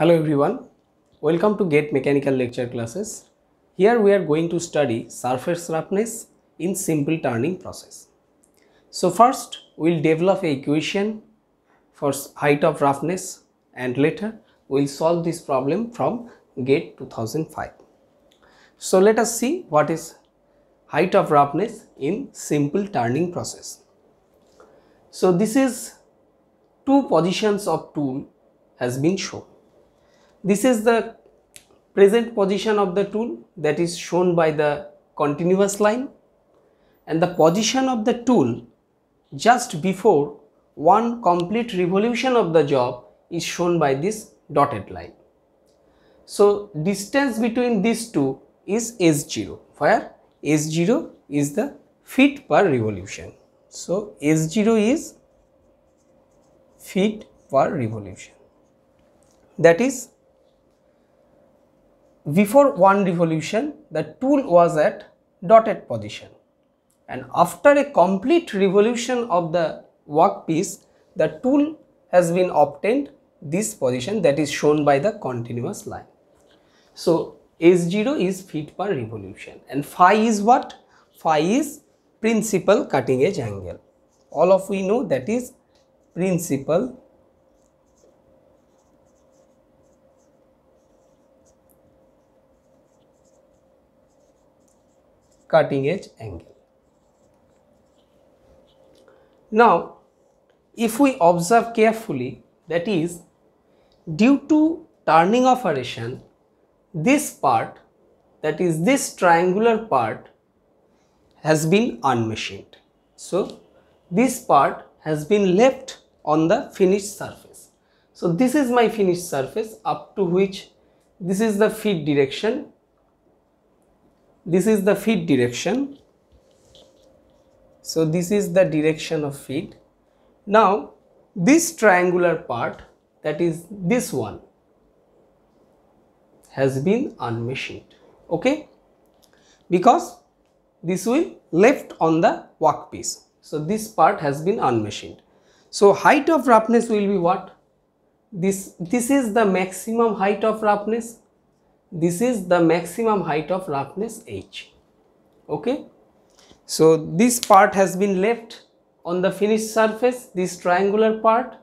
Hello everyone, welcome to GET Mechanical lecture classes. Here we are going to study surface roughness in simple turning process. So first we will develop a equation for height of roughness and later we will solve this problem from GET 2005. So let us see what is height of roughness in simple turning process. So this is two positions of tool has been shown. This is the present position of the tool that is shown by the continuous line, and the position of the tool just before one complete revolution of the job is shown by this dotted line. So distance between these two is S0, where S0 is the feet per revolution. So S0 is feet per revolution. That is, before one revolution the tool was at dotted position, and after a complete revolution of the workpiece the tool has been obtained this position that is shown by the continuous line. So S0 is feet per revolution, and phi is what? Phi is principal cutting edge angle. All of we know that is principal cutting edge angle. Now if we observe carefully, that is, due to turning operation, this part, that is this triangular part, has been unmachined. So this part has been left on the finished surface. So this is my finished surface up to which this is the feed direction. This is the feed direction. So this is the direction of feed. Now this triangular part, that is this one, has been unmachined. Okay, because this will left on the workpiece. So this part has been unmachined. So height of roughness will be what? This is the maximum height of roughness. This is the maximum height of roughness H. Okay, so this part has been left on the finished surface, this triangular part,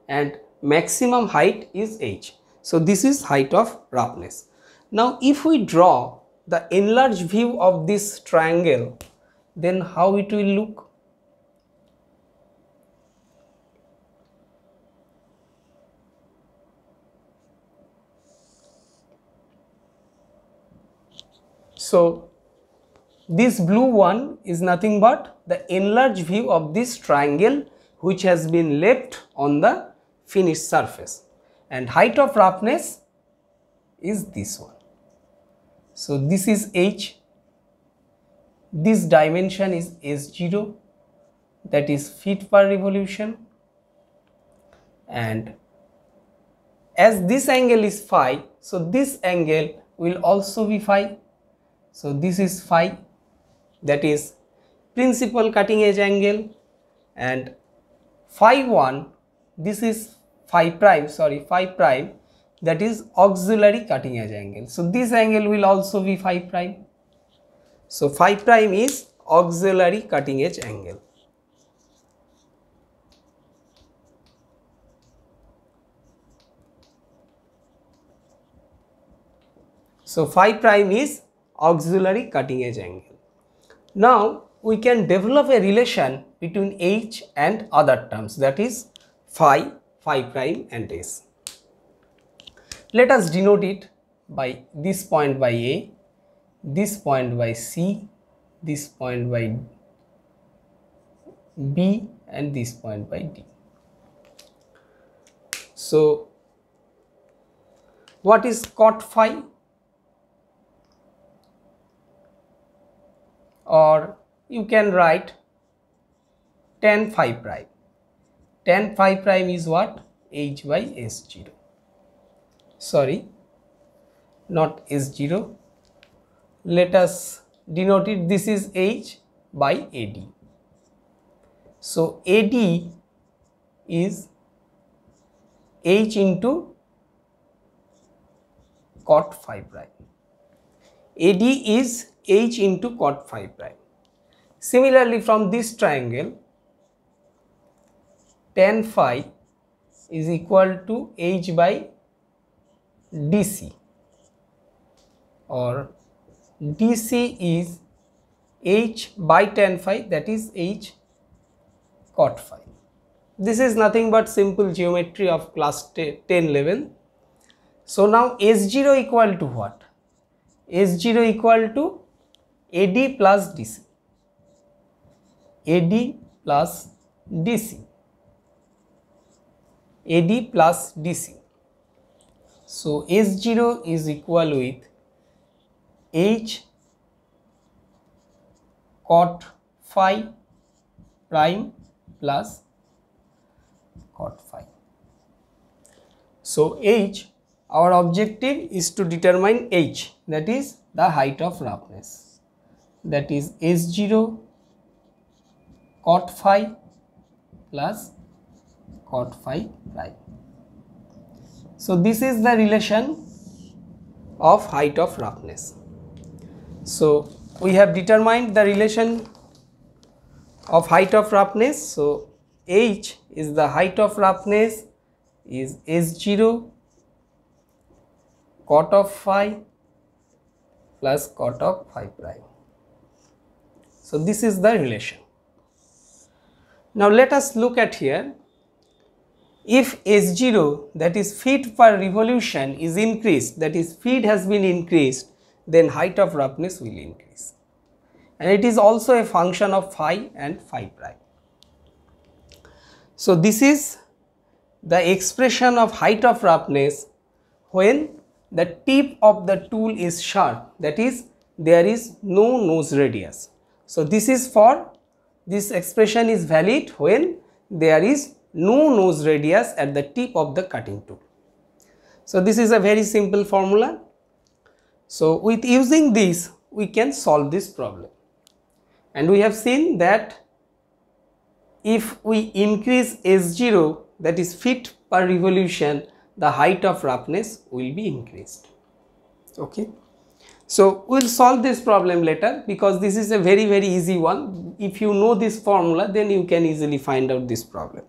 and maximum height is H. So this is height of roughness. Now if we draw the enlarged view of this triangle, then how it will look? So this blue one is nothing but the enlarged view of this triangle which has been left on the finished surface, and height of roughness is this one. So this is H, this dimension is S0, that is feet per revolution, and as this angle is phi, so this angle will also be phi. So this is phi, that is principal cutting edge angle, and phi 1, this is phi prime, that is auxiliary cutting edge angle. So this angle will also be phi prime. So phi prime is auxiliary cutting edge angle. So phi prime is auxiliary cutting edge angle. Now we can develop a relation between H and other terms, that is phi, phi prime and S. Let us denote it by this point by A, this point by C, this point by B, and this point by D. So what is cot phi? Or you can write tan phi prime. Tan phi prime is what? H by S0. Sorry, not S0. Let us denote it. This is H by AD. So AD is H into cot phi prime. AD is h into cot phi prime. Similarly, from this triangle, tan phi is equal to h by dc, or dc is h by tan phi, that is h cot phi. This is nothing but simple geometry of class 10 level. So now S0 equal to what? S0 equal to AD plus DC. AD plus DC. AD plus DC. So S0 is equal with H cot phi prime plus cot phi. So H, our objective is to determine H, that is the height of roughness, that is S0 cot phi plus cot phi prime. So this is the relation of height of roughness. So we have determined the relation of height of roughness. So H is the height of roughness is S0 cot of phi plus cot of phi prime. So this is the relation. Now let us look at here. If S0, that is feet per revolution, is increased, that is feet has been increased, then height of roughness will increase. And it is also a function of phi and phi prime. So this is the expression of height of roughness when the tip of the tool is sharp, that is there is no nose radius. So this is for, this expression is valid when there is no nose radius at the tip of the cutting tool. So this is a very simple formula. So with using this we can solve this problem, and we have seen that if we increase S0, that is feet per revolution, the height of roughness will be increased. Okay. So we will solve this problem later, because this is a very easy one. If you know this formula, then you can easily find out this problem.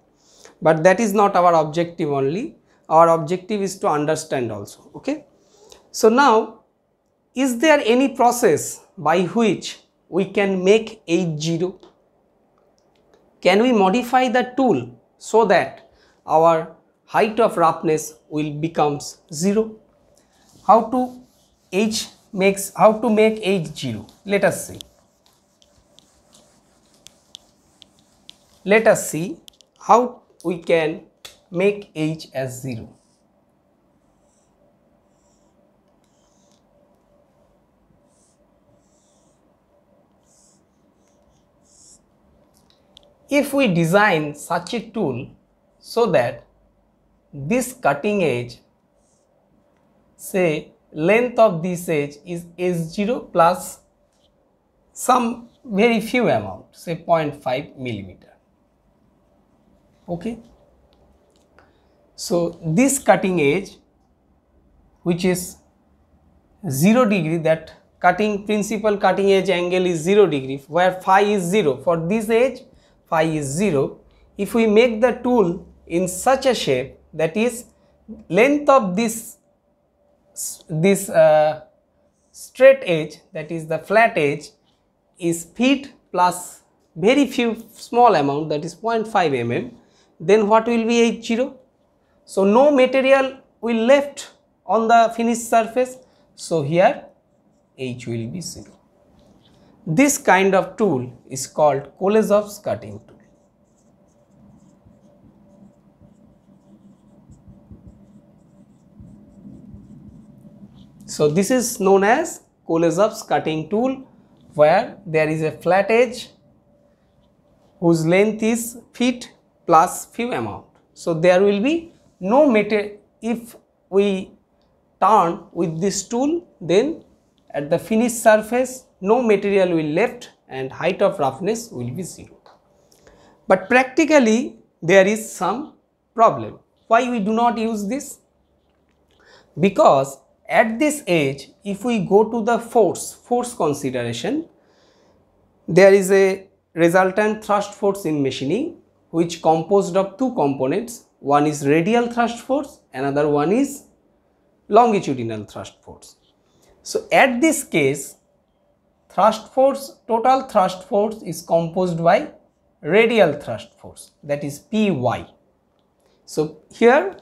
But that is not our objective only. Our objective is to understand also. Okay. So now, is there any process by which we can make H0? Can we modify the tool so that our height of roughness will becomes 0? How to make H0? Let us see. Let us see how we can make H as 0. If we design such a tool so that this cutting edge, say length of this edge is S0 plus some very few amount, say 0.5 millimeter. Okay. So this cutting edge, which is 0 degree, that principal cutting edge angle is 0 degree, where phi is 0. For this edge, phi is 0. If we make the tool in such a shape, that is length of this straight edge, that is the flat edge, is feet plus very few small amount, that is 0.5 mm, then what will be H0? So no material will left on the finished surface, so here H will be 0. This kind of tool is called Kolesov's cutting tool. So this is known as Kolesov's cutting tool, where there is a flat edge whose length is feet plus few amount. So there will be no material. If we turn with this tool, then at the finished surface no material will left and height of roughness will be 0. But practically there is some problem. Why we do not use this? Because at this edge, if we go to the force consideration, there is a resultant thrust force in machining which composed of two components. One is radial thrust force, another one is longitudinal thrust force. So at this case, total thrust force is composed by radial thrust force, that is Py. So here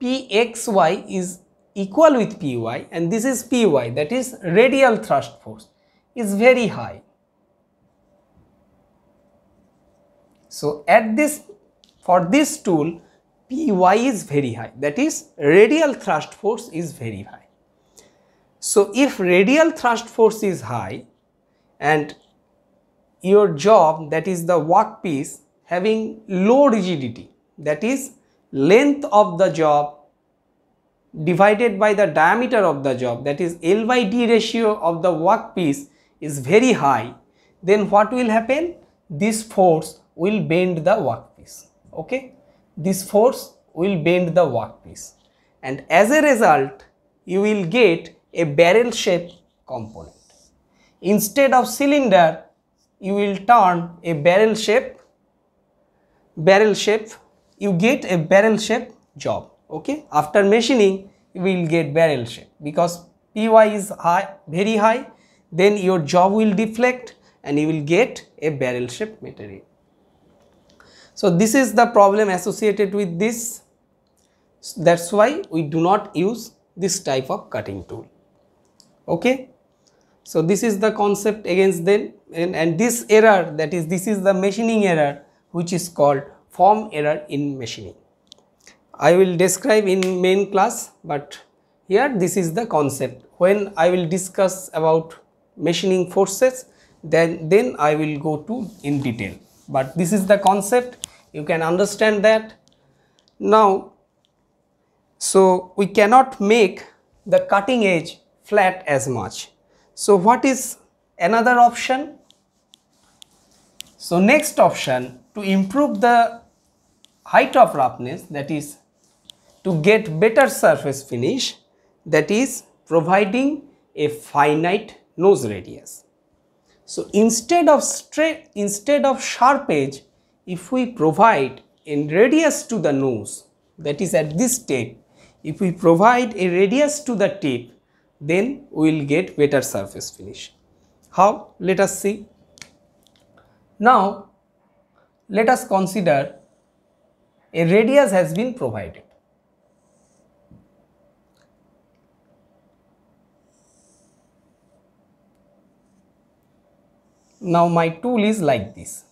Pxy is equal with Py, and this is Py, that is radial thrust force, is very high. So for this tool, Py is very high, that is radial thrust force is very high. So if radial thrust force is high and your job, that is the workpiece, having low rigidity, that is length of the job divided by the diameter of the job, that is L by D ratio of the workpiece is very high, then what will happen? This force will bend the workpiece. Okay, this force will bend the workpiece, and as a result you will get a barrel shaped component. Instead of cylinder, you will turn a barrel shape, you get a barrel shape job. Okay, after machining you will get barrel shape because Py is high, very high, then your job will deflect and you will get a barrel shape material. So this is the problem associated with this. That's why we do not use this type of cutting tool. Okay, so this is the concept against them, and this error, that is, this is the machining error which is called form error in machining. I will describe in main class, but here this is the concept. When I will discuss about machining forces, then I will go to in detail, but this is the concept, you can understand that. Now, so we cannot make the cutting edge flat as much. So what is another option? So next option, to improve the height of roughness, that is to get better surface finish, that is providing a finite nose radius. So instead of sharp edge, if we provide a radius to the nose, that is at this tip, if we provide a radius to the tip, then we will get better surface finish. How? Let us see. Now let us consider a radius has been provided. Now my tool is like this.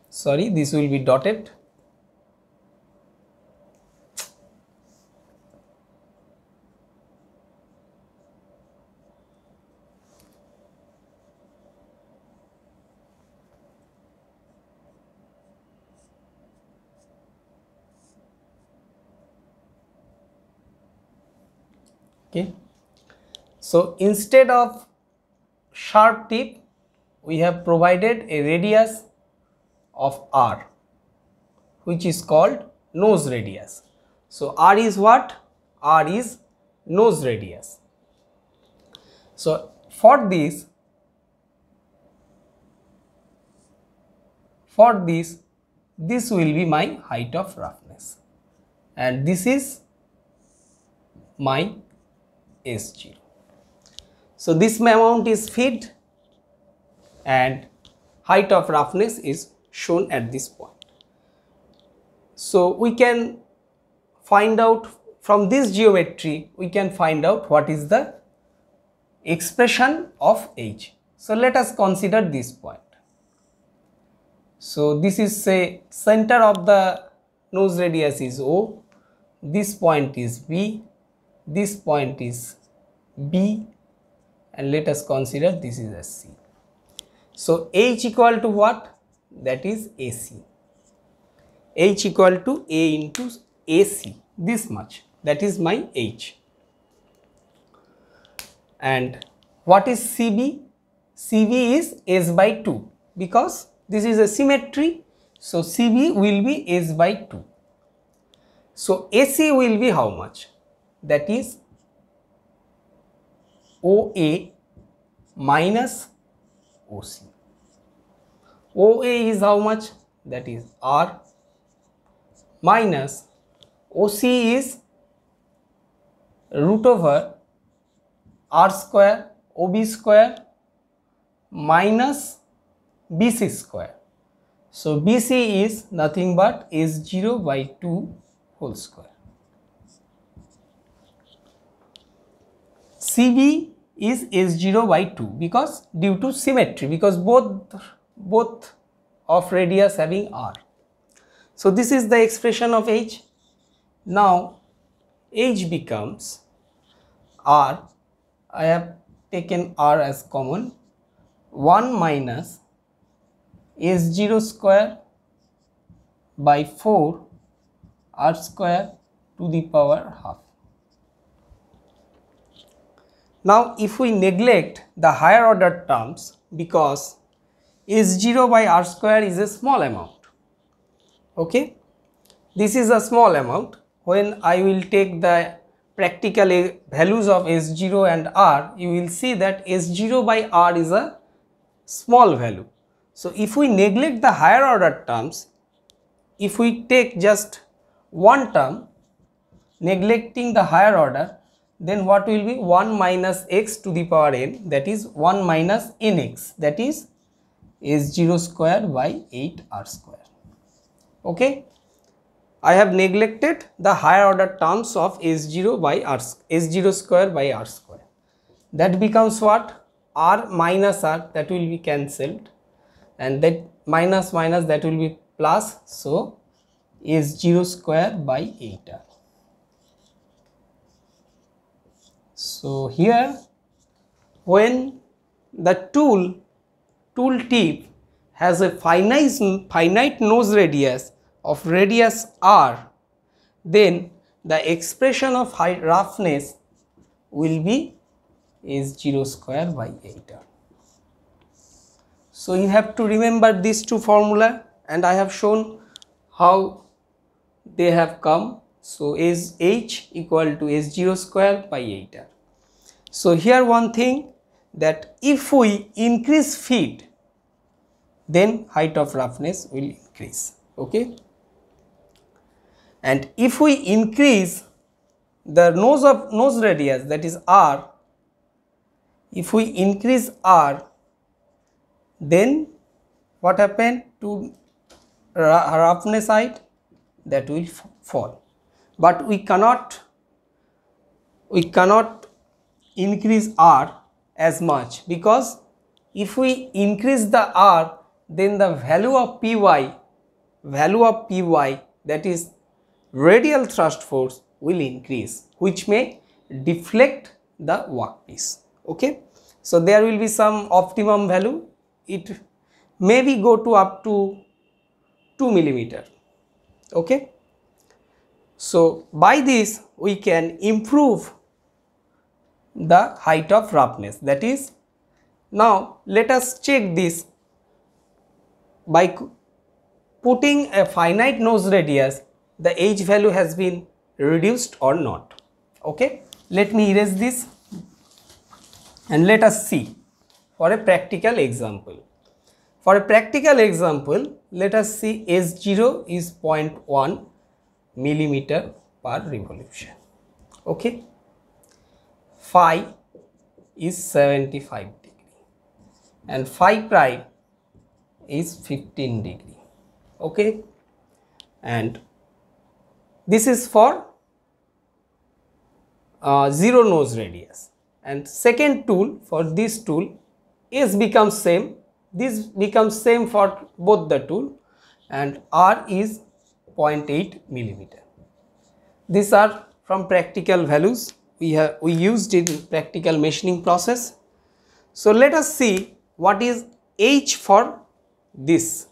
Sorry, this will be dotted. Okay, so instead of sharp tip, we have provided a radius of R, which is called nose radius. So R is what? R is nose radius. So for this, this will be my height of roughness, and this is my S0. So this amount is feed and height of roughness is shown at this point. So we can find out from this geometry, we can find out what is the expression of H. So let us consider this point. So this is, say, center of the nose radius is O, this point is B, this point is B, and let us consider this is a C. So H equal to what? That is AC. H equal to A into AC, this much, that is my H. And what is CB? CB is S by 2, because this is a symmetry, so CB will be S by 2. So AC will be how much? That is OA minus OC. OA is how much? That is R, minus OC is root over R square OB square minus BC square. So BC is nothing but S0 by 2 whole square. CB is S0 by 2 because due to symmetry, because both of radius having R. So this is the expression of H. Now H becomes R, I have taken R as common, 1 minus S0 square by 4 R square to the power half. Now if we neglect the higher order terms, because S0 by R square is a small amount, okay, this is a small amount. When I will take the practical values of S0 and R, you will see that S0 by R is a small value. So if we neglect the higher order terms, if we take just one term neglecting the higher order, then what will be 1 minus x to the power n, that is 1 minus nx, that is S0 square by 8 R square. Okay, I have neglected the higher order terms of S0 by R, S0 square by R square. That becomes what? R minus R, that will be cancelled, and that minus minus, that will be plus, so S0 square by 8R. So here, when the tool tip has a finite nose radius of radius R, then the expression of roughness will be S0 square by 8R. So you have to remember these two formula, and I have shown how they have come. So is H equal to S0 square by 8R. So here one thing, that if we increase feet, then height of roughness will increase, okay, and if we increase the nose radius, that is R, if we increase R, then what happened to roughness height? That will fall. But we cannot increase R as much, because if we increase the R, then the value of Py, that is radial thrust force, will increase, which may deflect the workpiece. Okay, so there will be some optimum value, it maybe go to up to 2 millimeter. Okay, so by this we can improve the height of roughness. That is, now let us check this by putting a finite nose radius, the H value has been reduced or not. Okay, let me erase this and let us see for a practical example. For a practical example, let us see S0 is 0.1 millimeter per revolution. Okay, phi is 75 degree and phi prime is 15 degree. Okay, and this is for zero nose radius, and second tool, for this tool, S becomes same, this becomes same for both the tool, and R is 0.8 millimeter. These are from practical values we used in practical machining process. So let us see what is H for this.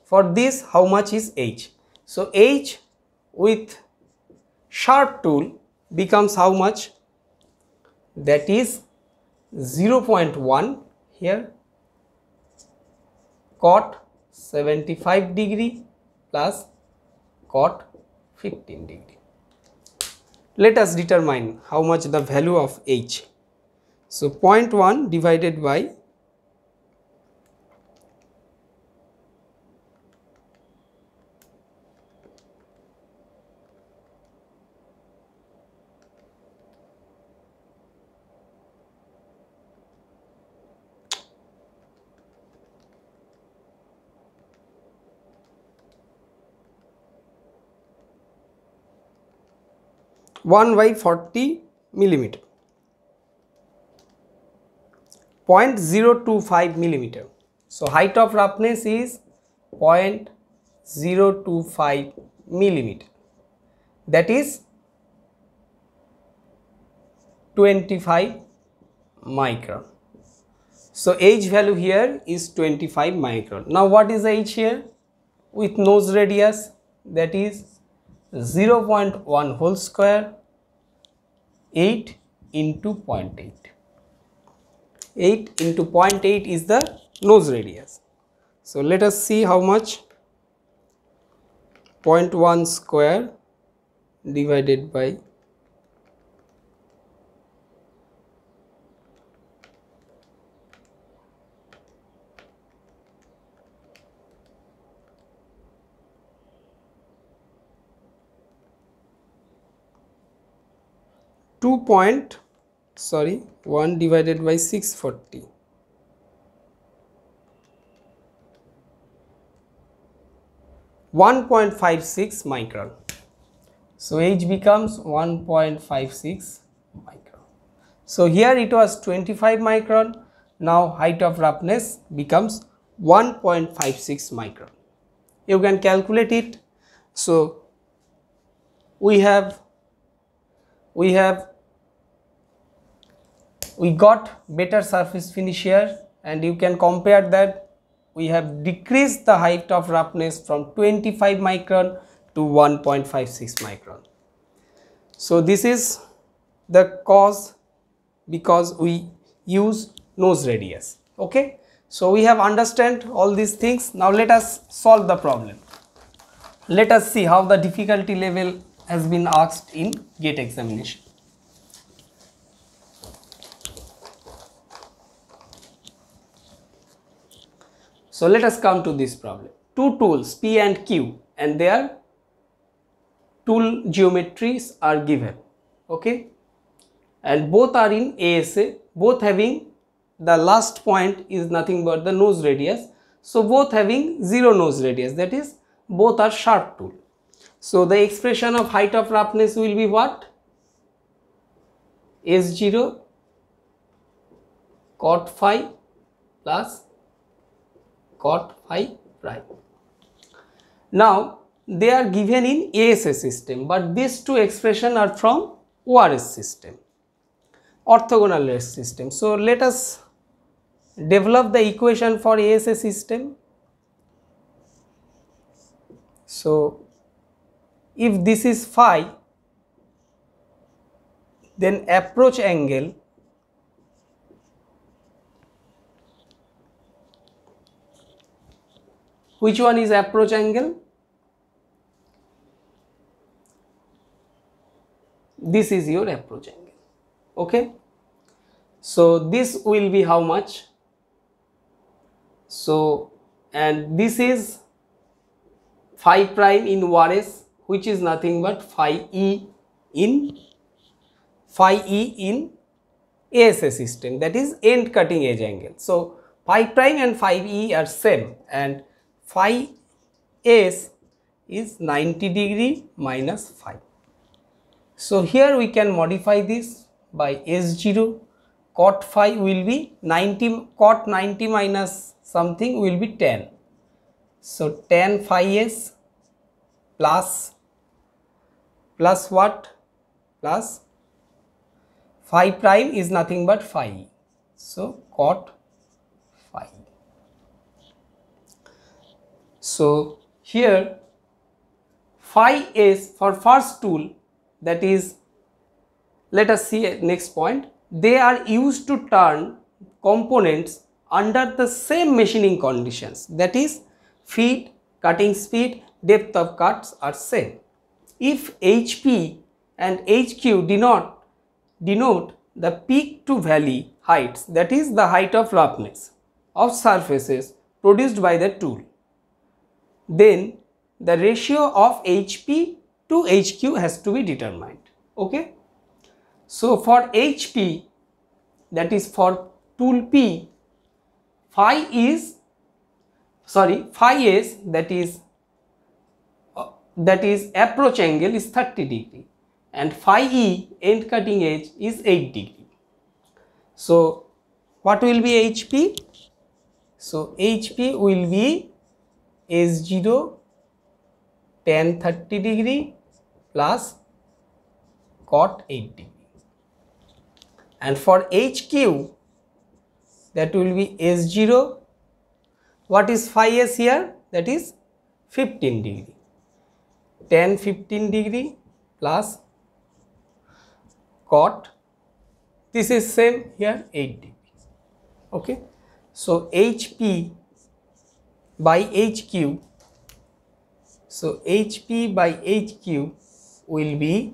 For this, how much is H? So H with sharp tool becomes how much? That is 0.1 here, cot 75 degree plus cot 15 degree. Let us determine how much the value of H. So 0.1 divided by 1 by 40 millimeter, 0.025 millimeter. So height of roughness is 0.025 millimeter, that is 25 micron. So H value here is 25 micron. Now what is H here? With nose radius, that is 0.1 whole square 8 into 0.8. 8 into 0.8 is the nose radius. So let us see how much. 0.1 square divided by 1 divided by 640. 1.56 micron. So H becomes 1.56 micron. So here it was 25 micron. Now height of roughness becomes 1.56 micron. You can calculate it. So we got better surface finish here, and you can compare that we have decreased the height of roughness from 25 micron to 1.56 micron. So this is the cause, because we use nose radius. Okay, so we have understand all these things. Now let us solve the problem. Let us see how the difficulty level has been asked in GATE examination. So let us come to this problem. Two tools P and Q and their tool geometries are given. Okay, and both are in ASA, both having the last point is nothing but the nose radius. So both having zero nose radius, that is both are sharp tool. So the expression of height of roughness will be what? S0 cot phi plus cot phi prime. Now they are given in ASA system, but these two expressions are from ORS system, orthogonal rate system. So let us develop the equation for ASA system. So if this is phi, then approach angle which one is approach angle? This is your approach angle. Okay, so this will be how much? So, and this is phi prime in ORS, which is nothing but phi e in ASA system, that is end cutting edge angle. So phi prime and phi e are same, and phi s is 90 degree minus phi. So here we can modify this by S0. Cot phi will be 90, cot 90 minus something will be 10. So tan phi s plus what? Plus phi prime is nothing but phi e. So cot phi. So here phi s for first tool, that is, let us see next point. They are used to turn components under the same machining conditions, that is feed, cutting speed, depth of cuts are same. If HP and HQ denote the peak to valley heights, that is the height of roughness of surfaces produced by the tool, then the ratio of HP to HQ has to be determined. Okay. So for HP, that is for tool P, phi S, that is approach angle is 30 degree, and phi E, end cutting edge, is 8 degree. So what will be HP? So HP will be S0 tan 30 degree plus cot 8 degree, and for HQ, that will be S0, what is phi S here? That is 15 degree, tan 15 degree plus cot, this is same here, 8 degree. Okay. So HP by HQ, so HP by HQ will be,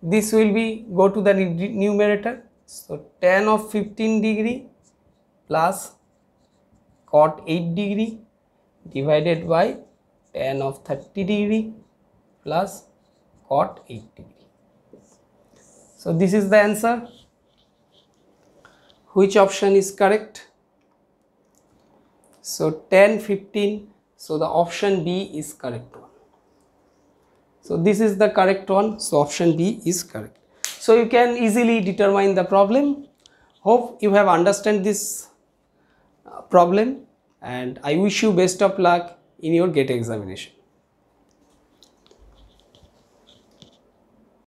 this will be, go to the numerator, so tan of 15 degree plus cot 8 degree divided by tan of 30 degree plus cot 8 degree. So this is the answer. Which option is correct? So tan 15, so the option B is correct one. So this is the correct one, so option B is correct. So you can easily determine the problem. Hope you have understand this problem, and I wish you best of luck in your GATE examination.